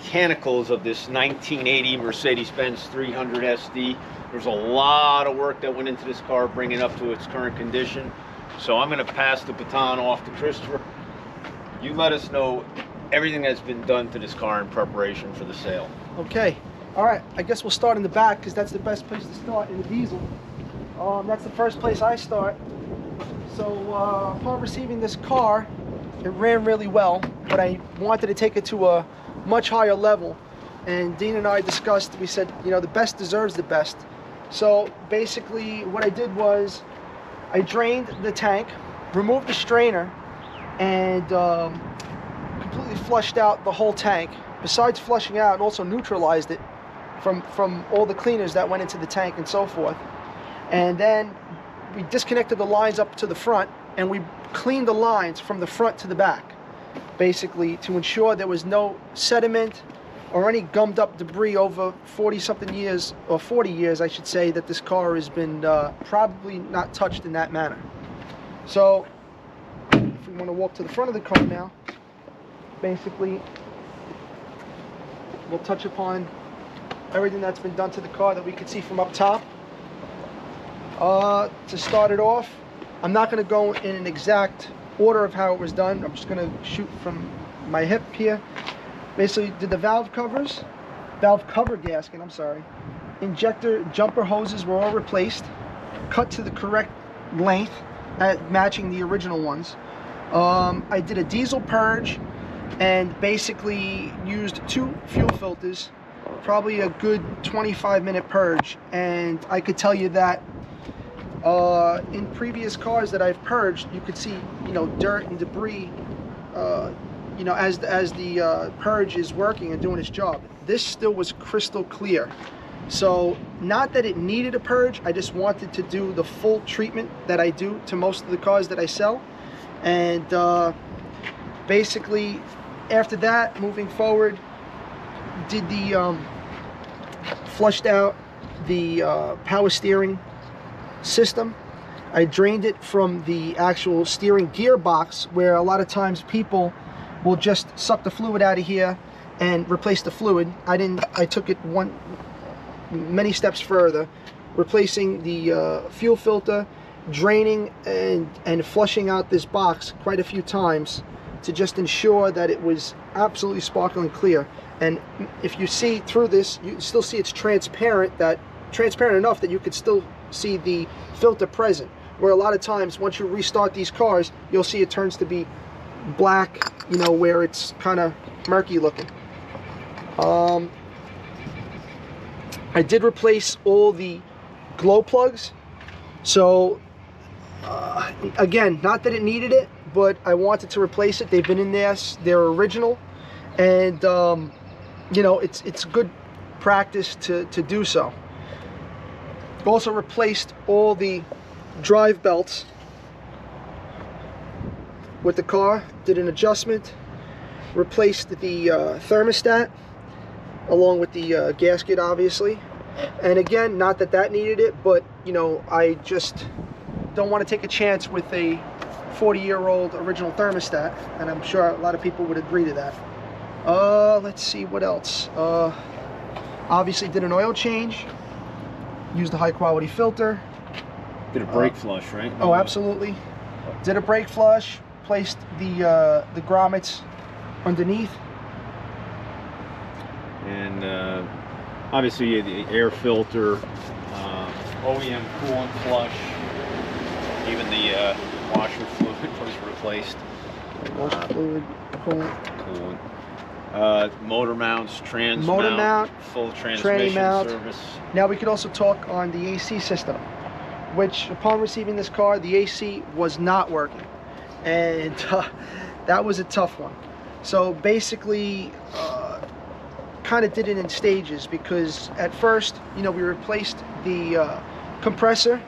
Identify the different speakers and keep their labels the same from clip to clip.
Speaker 1: mechanicals of this 1980 Mercedes-Benz 300 SD. There's a lot of work that went into this car, bringing it up to its current condition. So I'm going to pass the baton off to Christopher. You let us know everything that's been done to this car in preparation for the sale.
Speaker 2: Okay. All right. I guess we'll start in the back because that's the best place to start in the diesel. That's the first place I start. So upon receiving this car, it ran really well, but I wanted to take it to a much higher level. And Dean and I discussed, we said, you know, the best deserves the best. So basically what I did was I drained the tank, removed the strainer, and completely flushed out the whole tank. Besides flushing out, also neutralized it from all the cleaners that went into the tank and so forth. And then we disconnected the lines up to the front, and we cleaned the lines from the front to the back, basically to ensure there was no sediment or any gummed up debris over 40-something years, or 40 years I should say, that this car has been probably not touched in that manner. So if we want to walk to the front of the car now, basically we'll touch upon everything that's been done to the car that we could see from up top. To start it off, I'm not going to go in an exact order of how it was done. I'm just going to shoot from my hip here. Basically did the valve cover gasket, I'm sorry. Injector jumper hoses were all replaced, cut to the correct length, matching the original ones. I did a diesel purge and basically used 2 fuel filters, probably a good 25-minute purge. And I could tell you that in previous cars that I've purged, you could see, you know, dirt and debris, you know, as the purge is working and doing its job. This still was crystal clear. So not that it needed a purge, I just wanted to do the full treatment that I do to most of the cars that I sell. And basically after that, moving forward, did the flushed out the power steering system. I drained it from the actual steering gearbox, where a lot of times people will just suck the fluid out of here and replace the fluid. I didn't. I took it many steps further, replacing the fuel filter, draining and flushing out this box quite a few times to just ensure that it was absolutely sparkling clear. And if you see through this, you still see it's transparent enough that you could still see the filter present, where a lot of times once you restart these cars, you'll see it turns to be black, you know, where it's kind of murky looking. I did replace all the glow plugs. So again, not that it needed it, but I wanted to replace it. They've been in there, they're original, and you know, it's good practice to do so. Also replaced all the drive belts with the car, did an adjustment, replaced the thermostat along with the gasket, obviously. And again, not that that needed it, but you know, I just don't want to take a chance with a 40-year-old original thermostat, and I'm sure a lot of people would agree to that. Let's see what else. Obviously did an oil change, used a high quality filter.
Speaker 1: Did a brake flush, right?
Speaker 2: Oh, absolutely. Did a brake flush, placed the grommets underneath.
Speaker 1: And obviously the air filter, OEM coolant flush, even the washer fluid was replaced.
Speaker 2: Washer fluid, coolant.
Speaker 1: Motor mounts,
Speaker 2: motor mount,
Speaker 1: full transmission
Speaker 2: mount.
Speaker 1: service.
Speaker 2: Now we could also talk on the AC system, which upon receiving this car, the AC was not working, and that was a tough one. So basically kind of did it in stages, because at first, you know, we replaced the compressor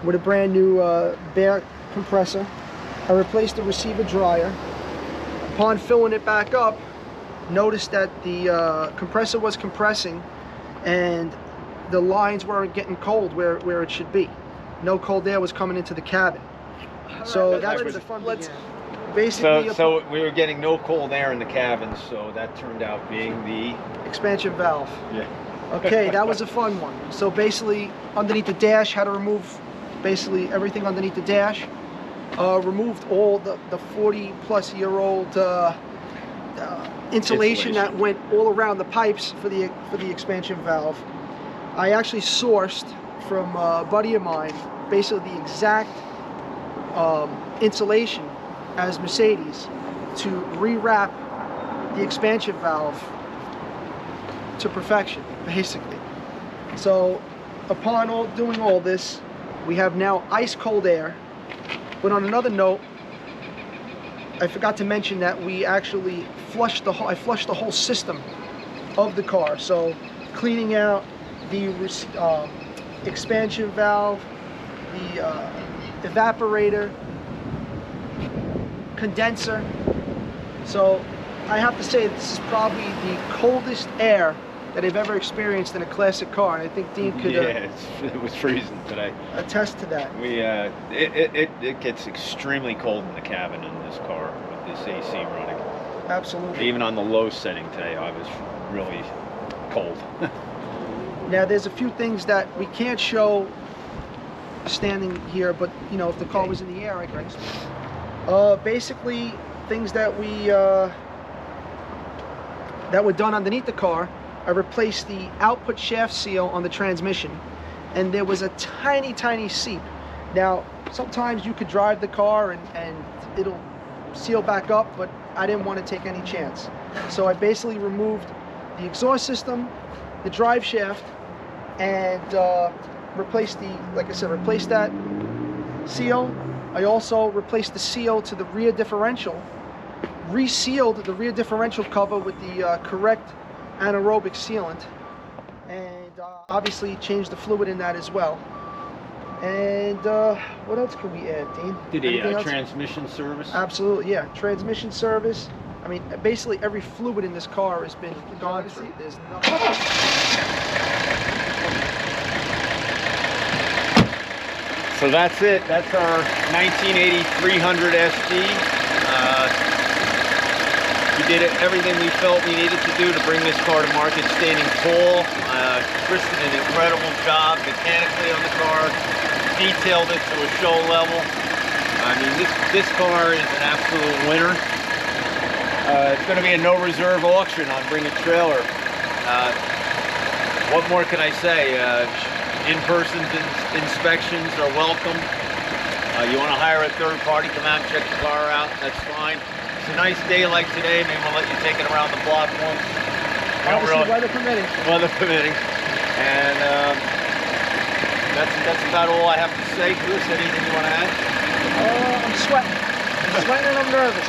Speaker 2: with a brand new bare compressor. I replaced the receiver dryer. Upon filling it back up, noticed that the compressor was compressing and the lines weren't getting cold where it should be. No cold air was coming into the cabin. So that's where the fun began. basically,
Speaker 1: So we were getting no cold air in the cabins, so that turned out being the
Speaker 2: expansion valve.
Speaker 1: yeah.
Speaker 2: Okay, that was a fun one. So basically, underneath the dash, how to remove basically everything underneath the dash. Removed all the 40-plus-year-old insulation that went all around the pipes for the expansion valve. I actually sourced from a buddy of mine basically the exact insulation as Mercedes to rewrap the expansion valve to perfection, basically. So upon doing all this, we have now ice cold air. But on another note, I forgot to mention that we actually flushed I flushed the whole system of the car. So cleaning out the expansion valve, the evaporator, condenser. So I have to say this is probably the coldest air that I've ever experienced in a classic car, and I think Dean could
Speaker 1: it was freezing today.
Speaker 2: Attest to that.
Speaker 1: We it gets extremely cold in the cabin in this car with this AC running.
Speaker 2: Absolutely.
Speaker 1: Even on the low setting today, I was really cold.
Speaker 2: Now there's a few things that we can't show standing here, but you know, if the car was in the air, I could. Basically, things that we that were done underneath the car. I replaced the output shaft seal on the transmission, and there was a tiny seep. Now, sometimes you could drive the car and it'll seal back up, but I didn't want to take any chance. So I basically removed the exhaust system, the drive shaft, and replaced replaced that seal. I also replaced the seal to the rear differential, resealed the rear differential cover with the correct anaerobic sealant, and obviously changed the fluid in that as well. And what else can we add, Dean?
Speaker 1: Did a transmission service?
Speaker 2: Absolutely, yeah. Transmission service. I mean, basically every fluid in this car has been gone through. There's nothing.
Speaker 1: So that's it. That's our 1980 300 SD. We did everything we felt we needed to do to bring this car to market, standing tall. Chris did an incredible job mechanically on the car, detailed it to a show level. I mean, this car is an absolute winner. It's going to be a no reserve auction on Bring a Trailer. What more can I say? In-person inspections are welcome. You want to hire a third party, come out and check the car out, that's fine. It's a nice day like today, maybe we'll let you take it around the block once.
Speaker 2: Obviously, weather permitting.
Speaker 1: Weather permitting. And that's about all I have to say. Chris, anything you want to add?
Speaker 2: I'm sweating. I'm sweating and I'm nervous.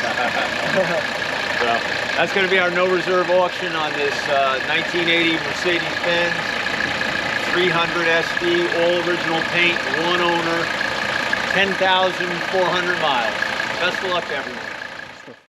Speaker 1: So that's going to be our no reserve auction on this 1980 Mercedes-Benz 300 SD, all original paint, one owner, 10,400 miles. Best of luck to everyone.